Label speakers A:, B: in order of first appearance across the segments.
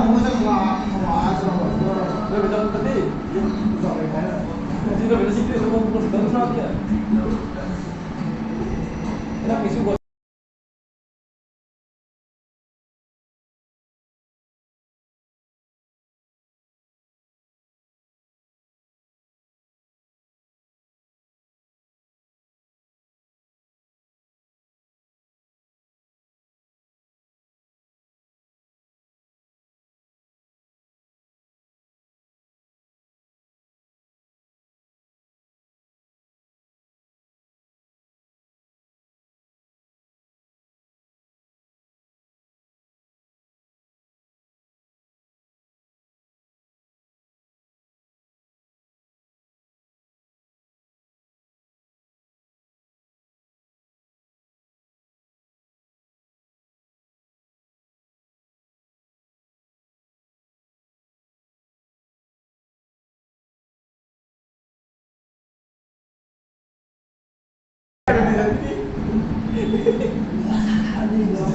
A: không có chắc là hóa cho nó
B: Rồi bây giờ tadi, rồi cái này, jadi udah bersih itu semua terus terus nanti ya. Enak isu gua.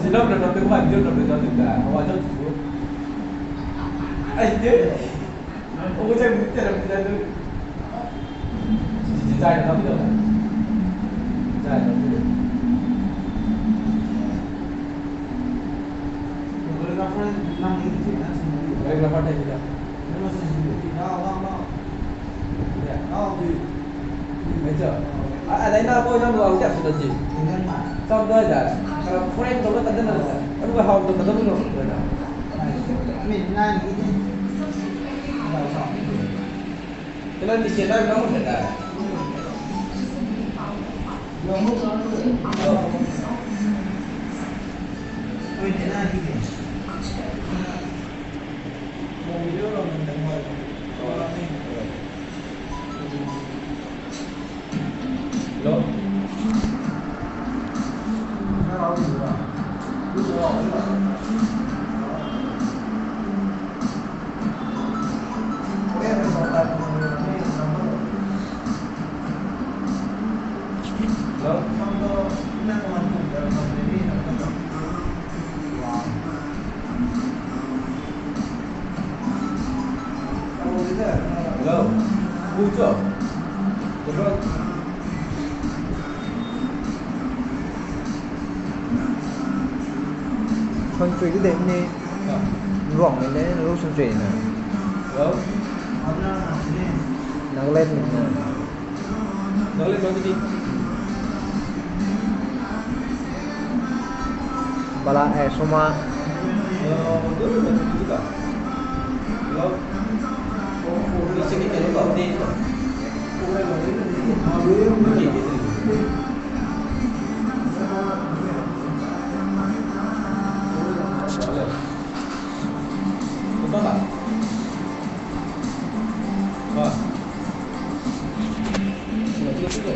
B: Nó udah nonton kemarin, dia udah nonton dah. Awal jam 10. Anjir. Oh, saya buta dah buta tu. Jai dah tahu dah. Jai dah tahu.
A: Boleh kapan nang itu kan semua.
B: Baik berapa dah kita?
A: Memang semua. Nah.
B: Ya.
A: Oh, di
B: Baca. Ada yang apa yang dua ucap sudah je.
A: dengan mak.
B: Contoh aja. Kalau friend kalau tak kenal dah. Aduh, hal tu tak tahu nak.
A: Mình nan cái gì? Đào sọ.
B: Cho nên thì hiện tại nó một hiện tại.
A: Rồi hút nó nữa. Ôi thế là gì vậy? Một video rồi mình đừng ngồi.
B: Lo.
A: Nó gì vậy? Cứ rồi.
B: Lo. Lo. Bujuk. Terus.
C: Con truy cái đệm đi ruộng này đấy nó lúc xuân trì nè
B: Lo.
C: nó lên nè
B: Nó lên nói cái gì?
C: bala semua
B: Betul juga. Lo. Oh, di sini kan lo ni. Betul tak? Wah. Betul juga.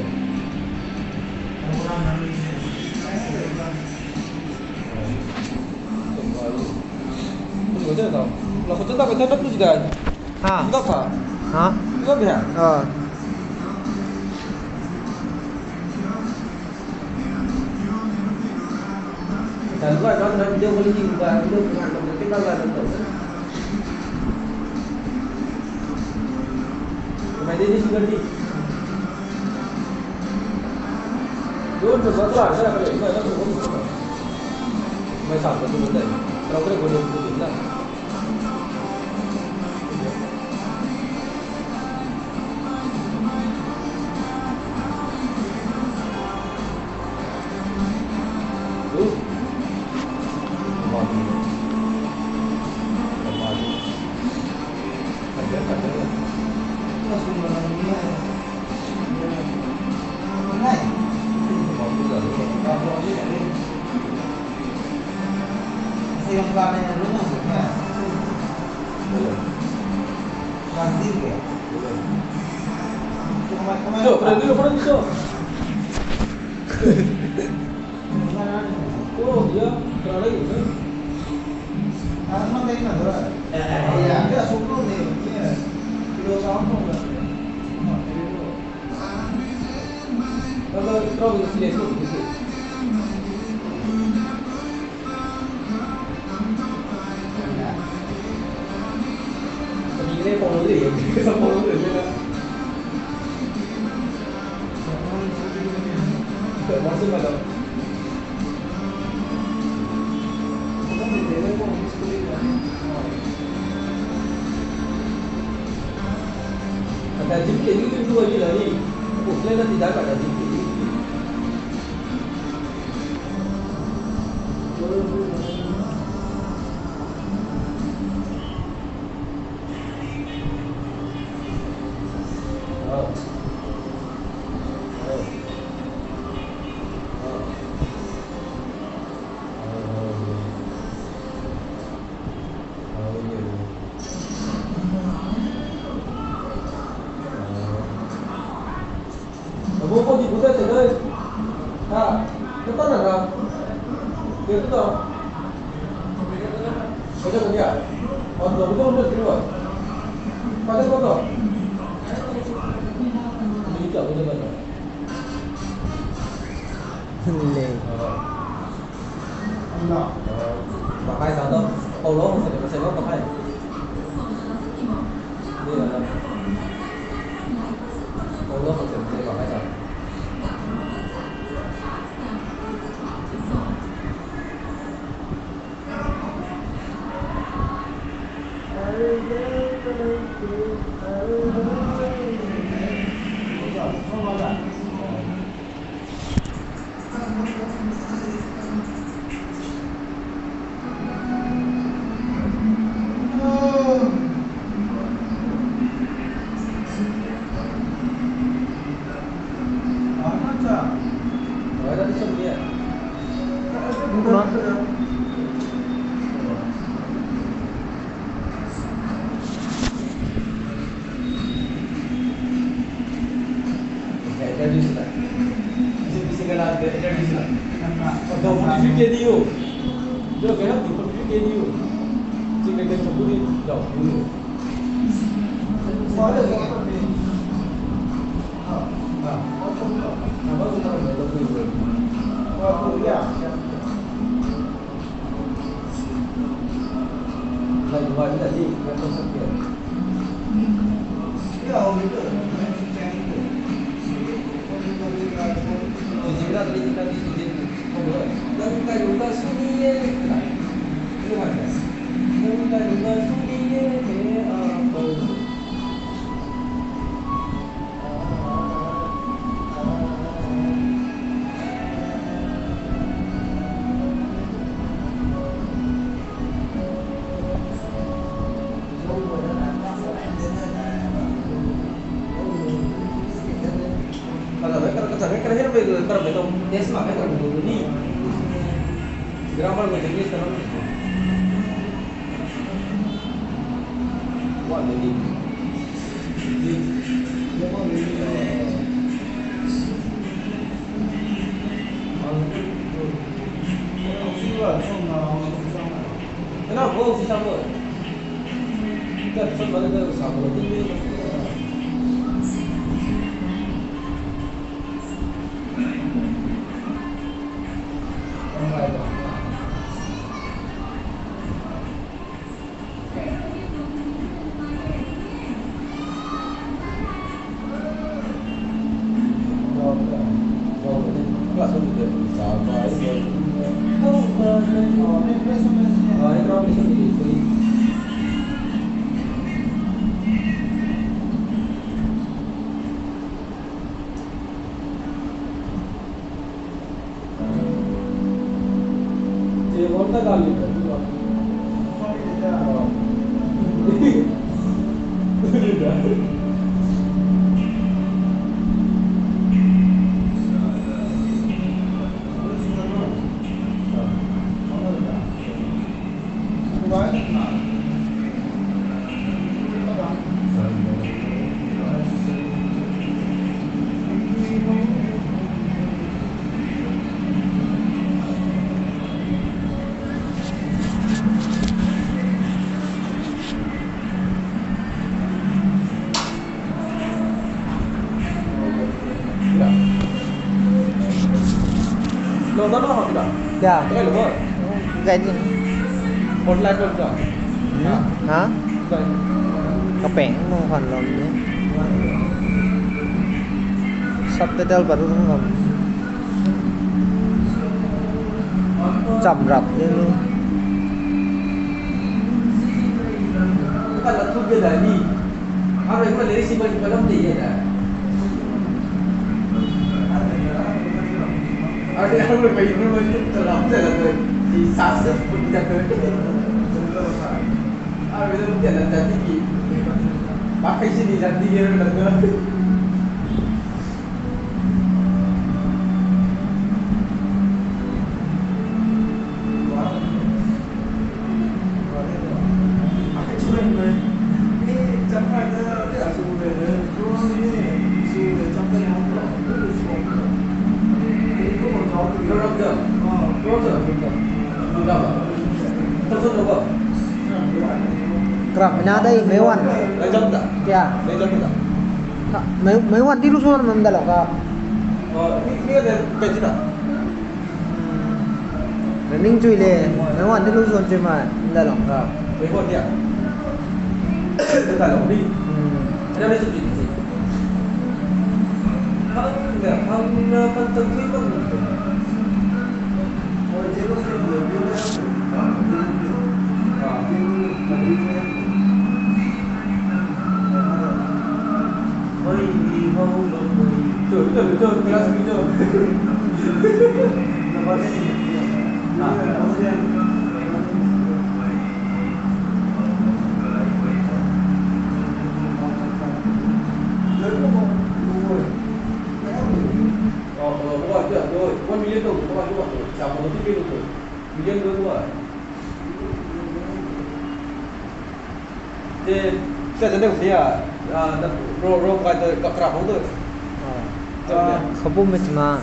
B: Betul tak? Kalau betul tak betul tu juga.
C: ha
B: Juga apa?
C: hả
B: Juga bisa. Dan gua kan dia boleh juga dia dengan mungkin lah tentu. Kemudian ini sudah di. Dulu betul lah saya kalau itu ada betul. Mai sampai tu betul. Kalau kita boleh betul lah.
A: Yang belakangnya dulu maksudnya ganti ya.
B: Tuh, pernah dulu. Oh, dia kalau lagi.
A: Karena kayak mana tuh? Iya, dia suku nih. Iya. Kilo sama enggak?
B: Kalau terus dia itu. Ini follow dia, kita follow dia je. Tak masuk malam. Bukan dia pun mesti kan. Ada jemput ni tu dua je lah ni. Oh, selain nanti dapat dah jemput ni. Bố gì cũng sẽ đây. À, nó tắt là nào? Điều tức đâu? Bây giờ cái gì ạ? Còn rồi không được cái rồi. Phải có rồi. Đi chợ bây giờ rồi.
C: Lên.
B: Mà hai sao đâu? Ồ nó sẽ nó có hay. Đây là ồ nó sẽ vào hai sao. Kalau betul dia semak kan dulu ni. Grammar macam ni sekarang. Wah ni. Dia mau ni. Kenapa kau si sama? Kita semua ada sama ni. Nonton apa tidak?
C: Dah.
B: Tengah lupa.
C: Guide ni.
B: Online pun tak.
C: Ha?
B: Bukan.
C: Cái bảng mà hoàn lòng nhé. Subtitle baru ngầm. Chậm rập như
B: bukan lah tu dia dah ni. Apa yang boleh simpan di dalam dia dah. Ada yang boleh main dulu ni dalam dalam di sasa pun tidak ada. Ada yang mungkin ada tinggi. Pakai sini jadi dia nak.
C: Kerap menyadai mewan.
B: Lejam tak?
C: Ya.
B: Lejam tak?
C: Mewan di lusuan mendalam kah?
B: Ni ada page tak?
C: Ning cuy le. Mewan di lusuan cuy mah mendalam kah?
B: Report dia. Kita tak ni. Ada mesti sini. Hang penting pun.
A: Oh, jadi
B: Betul, kelas begitu. Buat je, 1 million tu, buat tu. Siapa tu pilih tu? Million dua. Dia kita jadi dia ro kata kat kerap tu.
C: Kebun macam mana?